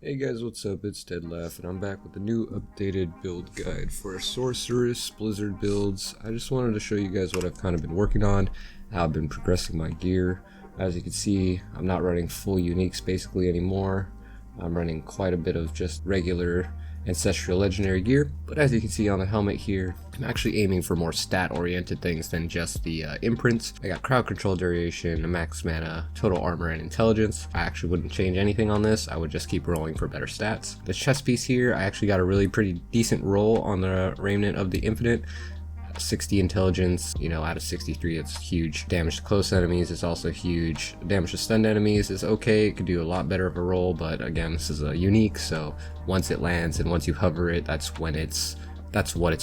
Hey guys, what's up? It's Deadlaugh, and I'm back with a new updated build guide for Sorceress Blizzard builds. I just wanted to show you guys what I've kind of been working on, how I've been progressing my gear. As you can see, I'm not running full uniques basically anymore. I'm running quite a bit of just regular ancestral legendary gear, but as you can see on the helmet here, I'm actually aiming for more stat oriented things than just the imprints. I got crowd control duration, max mana, total armor, and intelligence. I actually wouldn't change anything on this. I would just keep rolling for better stats. The chest piece here, I actually got a really pretty decent roll on the Remnant of the Infinite. 60 intelligence, out of 63, it's huge. Damage to close enemies is also huge. Damage to stunned enemies is okay, it could do a lot better of a roll, but again, this is a unique, so once it lands and once you hover it, that's what it's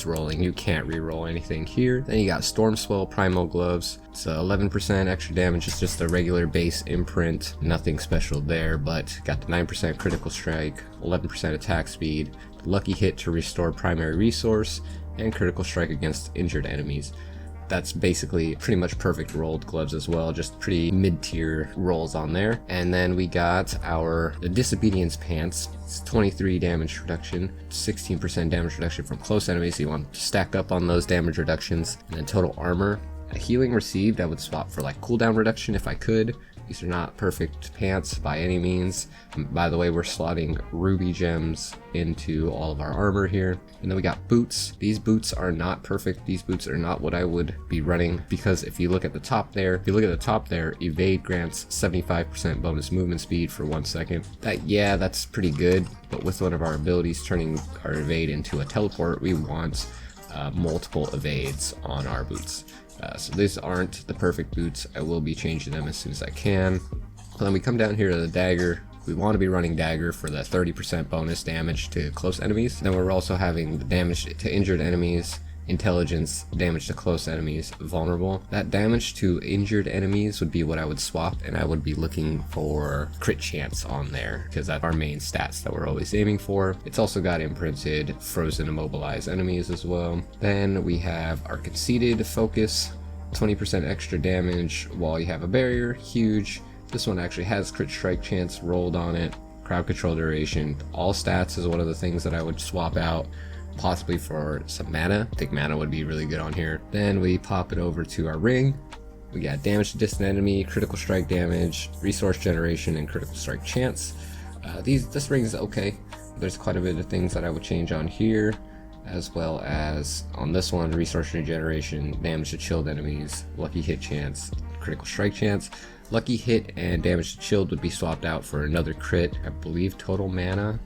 rolling. You can't re-roll anything here. Then you got Storm Swell Primal Gloves. It's 11% extra damage. It's just a regular base imprint. Nothing special there, but got the 9% critical strike, 11% attack speed, lucky hit to restore primary resource, and critical strike against injured enemies. That's basically pretty much perfect rolled gloves as well, just pretty mid-tier rolls on there. And then we got the Disobedience Pants. It's 23 damage reduction, 16% damage reduction from close enemies, so you want to stack up on those damage reductions. And then total armor. A healing received, I would swap for like cooldown reduction if I could. These are not perfect pants by any means. By the way, we're slotting ruby gems into all of our armor here. And then we got boots. These boots are not perfect. These boots are not what I would be running, because if you look at the top there, evade grants 75% bonus movement speed for 1 second. That's pretty good, but with one of our abilities turning our evade into a teleport, we want multiple evades on our boots. So these aren't the perfect boots. I will be changing them as soon as I can. And then we come down here to the dagger. We want to be running dagger for the 30% bonus damage to close enemies. Then we're also having the damage to injured enemies, intelligence, damage to close enemies, vulnerable. That damage to injured enemies would be what I would swap, and I would be looking for crit chance on there, because that's our main stats that we're always aiming for. It's also got imprinted frozen immobilized enemies as well. Then we have our conceited focus, 20% extra damage while you have a barrier, huge. This one actually has crit strike chance rolled on it, crowd control duration. All stats is one of the things that I would swap out, possibly for some mana. I think mana would be really good on here. Then we pop it over to our ring. We got damage to distant enemy, critical strike damage, resource generation, and critical strike chance. This ring is okay. There's quite a bit of things that I would change on here, as well as on this one, resource regeneration, damage to chilled enemies, lucky hit chance, critical strike chance. Lucky hit and damage to chilled would be swapped out for another crit, I believe total mana.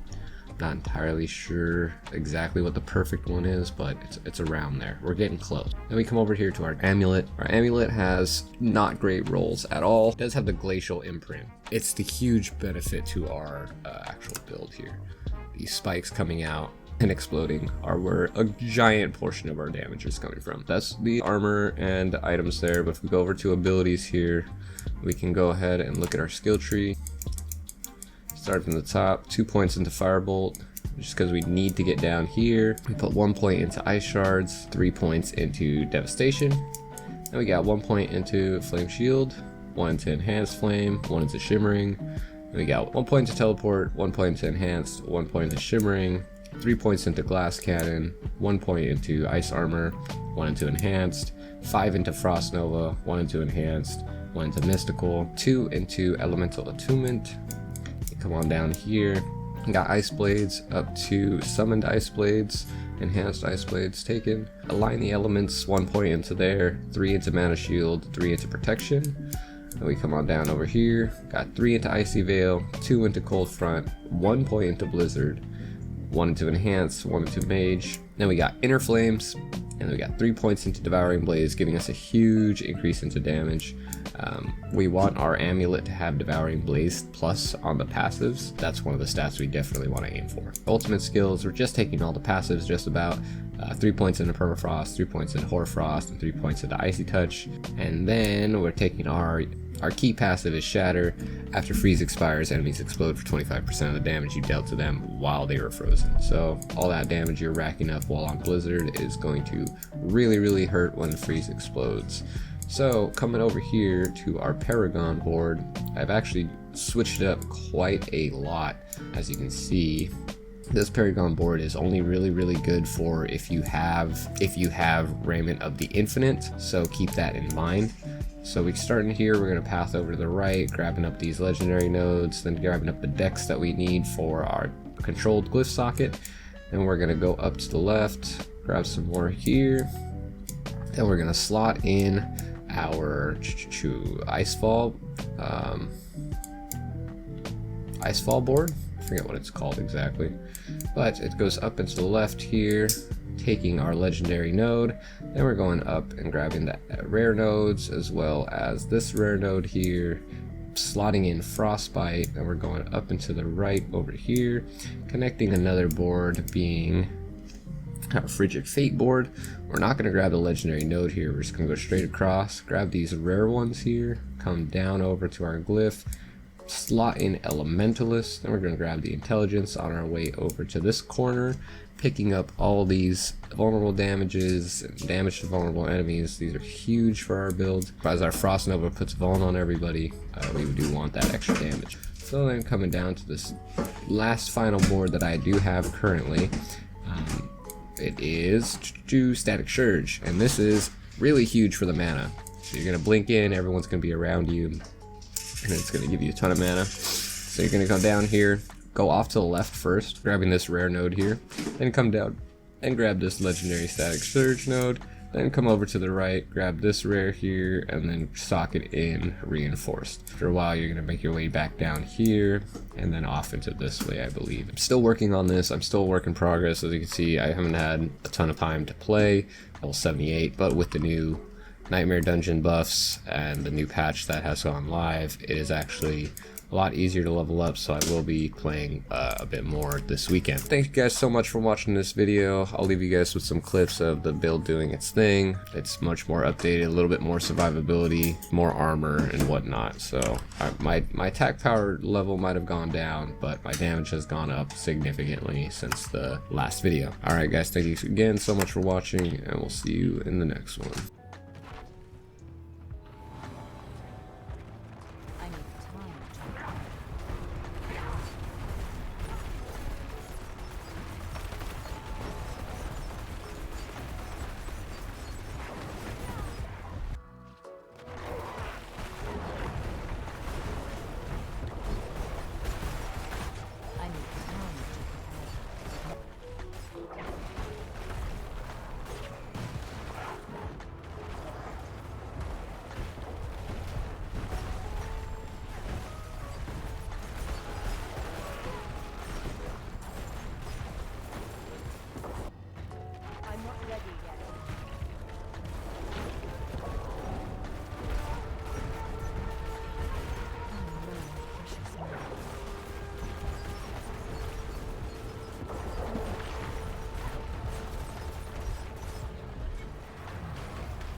Not entirely sure exactly what the perfect one is, but it's around there. We're getting close. Then we come over here to our amulet. Our amulet has not great rolls at all. It does have the glacial imprint. It's the huge benefit to our actual build here. These spikes coming out and exploding are where a giant portion of our damage is coming from. That's the armor and items there, but if we go over to abilities here, we can go ahead and look at our skill tree. Start from the top, 2 points into Firebolt, just because we need to get down here. We put 1 point into Ice Shards, 3 points into Devastation. Then we got 1 point into Flame Shield, 1 into Enhanced Flame, 1 into Shimmering. Then we got 1 point to Teleport, 1 point into Enhanced, 1 point into Shimmering, 3 points into Glass Cannon, 1 point into Ice Armor, 1 into Enhanced, 5 into Frost Nova, 1 into Enhanced, 1 into Mystical, 2 into Elemental Attunement. Come on down here. We got Ice Blades up to Summoned Ice Blades, Enhanced Ice Blades taken. Align the elements, 1 point into there, 3 into Mana Shield, 3 into Protection. Then we come on down over here. Got 3 into Icy Veil, 2 into Cold Front, 1 point into Blizzard, 1 into Enhanced, 1 into Mage. Then we got Inner Flames, and we got 3 points into Devouring Blaze, giving us a huge increase into damage. We want our amulet to have Devouring Blaze plus on the passives. That's one of the stats we definitely want to aim for. Ultimate skills, we're just taking all the passives just about. 3 points into Permafrost, 3 points into Hoarfrost, and 3 points into Icy Touch. And then we're taking our key passive is Shatter. After freeze expires, enemies explode for 25% of the damage you dealt to them while they were frozen. So all that damage you're racking up while on Blizzard is going to really hurt when freeze explodes. So coming over here to our Paragon board, I've actually switched it up quite a lot. As you can see, this Paragon board is only really good for if you have Raiment of the Infinite, so keep that in mind. So we start in here, we're going to path over to the right, grabbing up these legendary nodes, then grabbing up the decks that we need for our controlled glyph socket. Then we're going to go up to the left, grab some more here. Then we're going to slot in our Icefall board. I forget what it's called exactly, but it goes up and to the left here, taking our legendary node. Then we're going up and grabbing the rare nodes as well as this rare node here, slotting in Frostbite, and we're going up and to the right over here, connecting another board being our Frigid Fate board. We're not going to grab the legendary node here, we're just going to go straight across, grab these rare ones here, come down over to our glyph, slot in Elementalist, then we're going to grab the Intelligence on our way over to this corner, picking up all these vulnerable damages and damage to vulnerable enemies. These are huge for our build. As our Frost Nova puts Vuln on everybody, we do want that extra damage. So then coming down to this last final board that I do have currently, it is Static Surge, and this is really huge for the mana. So you're going to blink in, everyone's going to be around you, and it's going to give you a ton of mana. So you're going to go down here, go off to the left first, grabbing this rare node here, then come down and grab this legendary Static Surge node, then come over to the right, grab this rare here, and then socket in Reinforced. After a while, you're going to make your way back down here, and then off into this way, I believe. I'm still working on this, I'm still a work in progress. As you can see, I haven't had a ton of time to play, level 78, but with the new Nightmare Dungeon buffs and the new patch that has gone live, it is actually a lot easier to level up, so I will be playing a bit more this weekend. Thank you guys so much for watching this video. I'll leave you guys with some clips of the build doing its thing. It's much more updated, a little bit more survivability, more armor and whatnot. So my attack power level might have gone down, but my damage has gone up significantly since the last video. Alright guys, thank you again so much for watching, and we'll see you in the next one.